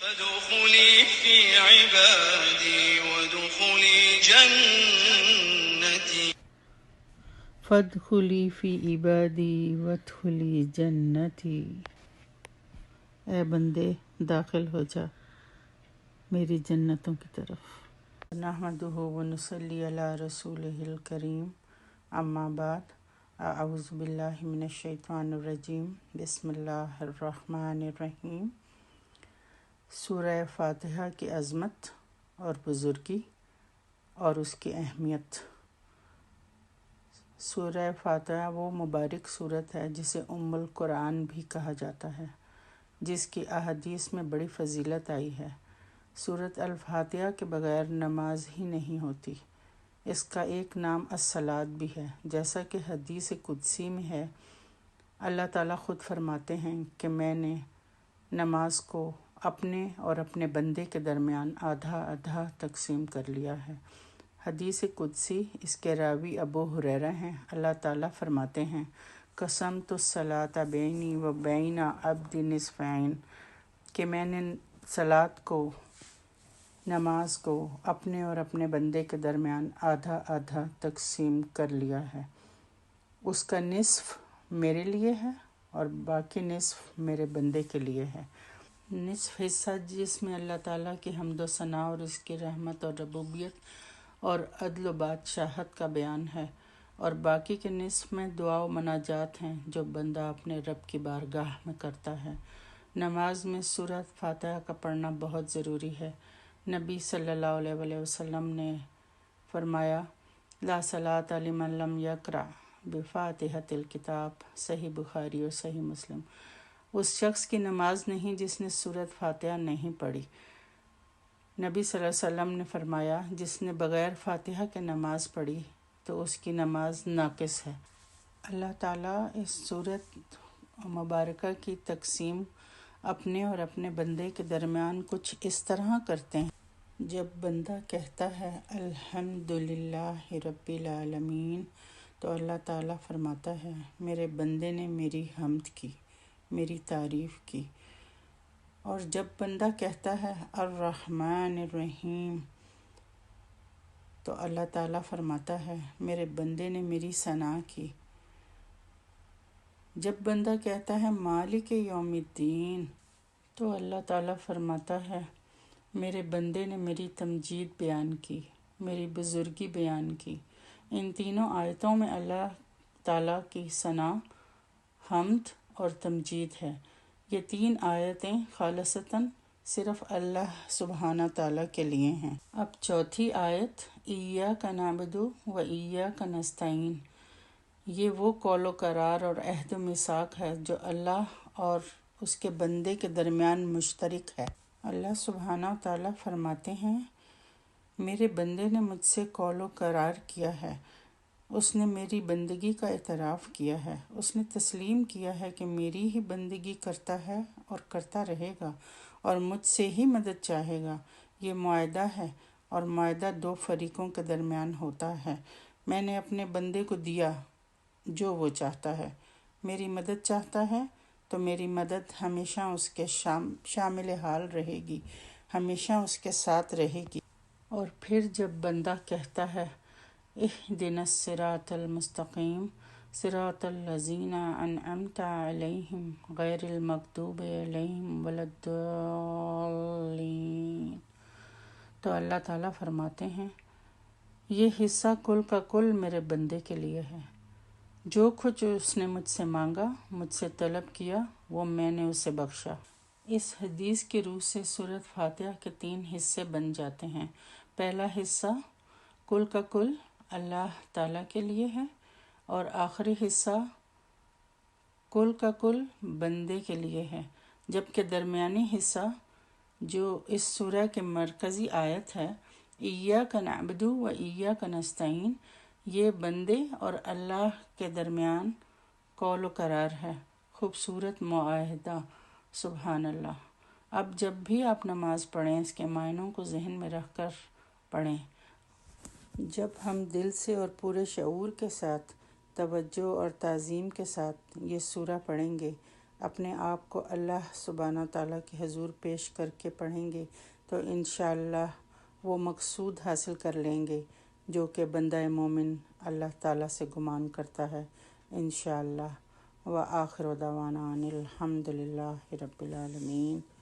فادخلی فی عبادی وادخلی جنتی. فادخلی فی عبادی وادخلی جنتی، اے بندے داخل ہو جا میری جنتوں کی طرف۔ نحمدہ ونصلی علی رسولہ الکریم، اما بعد، اعوذ باللہ من الشیطان الرجیم، بسم اللہ الرحمن الرحیم۔ سورہ فاتحہ کی عظمت اور بزرگی اور اس کی اہمیت۔ سورہ فاتحہ وہ مبارک صورت ہے جسے ام القرآن بھی کہا جاتا ہے، جس کی احادیث میں بڑی فضیلت آئی ہے۔ سورۃ الفاتحہ کے بغیر نماز ہی نہیں ہوتی۔ اس کا ایک نام الصلاۃ بھی ہے، جیسا کہ حدیث قدسی میں ہے۔ اللہ تعالیٰ خود فرماتے ہیں کہ میں نے نماز کو اپنے اور اپنے بندے کے درمیان آدھا آدھا تقسیم کر لیا ہے۔ حدیث قدسی، اس کے راوی ابو ہریرہ ہیں۔ اللہ تعالیٰ فرماتے ہیں، قسمت الصلاۃ بینی و بین عبدی نصفین، کہ میں نے صلاۃ کو، نماز کو اپنے اور اپنے بندے کے درمیان آدھا آدھا تقسیم کر لیا ہے۔ اس کا نصف میرے لیے ہے اور باقی نصف میرے بندے کے لیے ہے۔ نصف حصہ جس میں اللہ تعالیٰ کی حمد و ثنا اور اس کی رحمت اور ربوبیت اور عدل و بادشاہت کا بیان ہے، اور باقی کے نصف میں دعا و مناجات ہیں جو بندہ اپنے رب کی بارگاہ میں کرتا ہے۔ نماز میں سورۃ فاتحہ کا پڑھنا بہت ضروری ہے۔ نبی صلی اللہ علیہ وسلم نے فرمایا، لا صلاۃ لمن لم یقرأ بفاتحۃ الکتاب، صحیح بخاری اور صحیح مسلم۔ اس شخص کی نماز نہیں جس نے سورۃ فاتحہ نہیں پڑھی۔ نبی صلی اللہ علیہ وسلم نے فرمایا، جس نے بغیر فاتحہ کے نماز پڑھی تو اس کی نماز ناقص ہے۔ اللہ تعالیٰ اس سورۃ مبارکہ کی تقسیم اپنے اور اپنے بندے کے درمیان کچھ اس طرح کرتے ہیں۔ جب بندہ کہتا ہے الحمدللہ رب العالمین، تو اللہ تعالیٰ فرماتا ہے، میرے بندے نے میری حمد کی، میری تعریف کی۔ اور جب بندہ کہتا ہے الرحمن الرحیم، تو اللہ تعالیٰ فرماتا ہے، میرے بندے نے میری ثنا کی۔ جب بندہ کہتا ہے مالک یوم الدین، تو اللہ تعالیٰ فرماتا ہے، میرے بندے نے میری تمجید بیان کی، میری بزرگی بیان کی۔ ان تینوں آیتوں میں اللہ تعالیٰ کی ثنا، حمد اور تمجید ہے۔ یہ تین آیتیں خالصتاً صرف اللہ سبحانہ تعالیٰ کے لیے ہیں۔ اب چوتھی آیت، ایاک نعبد و ایاک نستعین، یہ وہ قول و قرار اور عہد و میثاق ہے جو اللہ اور اس کے بندے کے درمیان مشترک ہے۔ اللہ سبحانہ تعالیٰ فرماتے ہیں، میرے بندے نے مجھ سے قول و قرار کیا ہے، اس نے میری بندگی کا اعتراف کیا ہے، اس نے تسلیم کیا ہے کہ میری ہی بندگی کرتا ہے اور کرتا رہے گا اور مجھ سے ہی مدد چاہے گا۔ یہ معاہدہ ہے، اور معاہدہ دو فریقوں کے درمیان ہوتا ہے۔ میں نے اپنے بندے کو دیا جو وہ چاہتا ہے۔ میری مدد چاہتا ہے تو میری مدد ہمیشہ اس کے شامل حال رہے گی، ہمیشہ اس کے ساتھ رہے گی۔ اور پھر جب بندہ کہتا ہے اہدنا الصراط المستقیم صراط الذین انعمت علیہم غیر المغضوب علیہم ولا الضالین، تو اللہ تعالیٰ فرماتے ہیں، یہ حصہ کل کا کل میرے بندے کے لیے ہے۔ جو کچھ اس نے مجھ سے مانگا، مجھ سے طلب کیا، وہ میں نے اسے بخشا۔ اس حدیث کی روح سے سورۃ فاتحہ کے تین حصے بن جاتے ہیں۔ پہلا حصہ کل کا کل اللہ تعالیٰ کے لیے ہے، اور آخری حصہ کل کا کل بندے کے لیے ہے، جبکہ درمیانی حصہ جو اس سورہ کی مرکزی آیت ہے، ایاک نعبد و ایاک نستعین، یہ بندے اور اللہ کے درمیان قول و قرار ہے، خوبصورت معاہدہ۔ سبحان اللہ۔ اب جب بھی آپ نماز پڑھیں، اس کے معنوں کو ذہن میں رکھ کر پڑھیں۔ جب ہم دل سے اور پورے شعور کے ساتھ، توجہ اور تعظیم کے ساتھ یہ سورہ پڑھیں گے، اپنے آپ کو اللہ سبحانہ تعالیٰ کے حضور پیش کر کے پڑھیں گے تو انشاءاللہ وہ مقصود حاصل کر لیں گے جو کہ بندہ مومن اللہ تعالیٰ سے گمان کرتا ہے انشاءاللہ۔ وآخر دعوانا ان الحمد للہ رب العالمین۔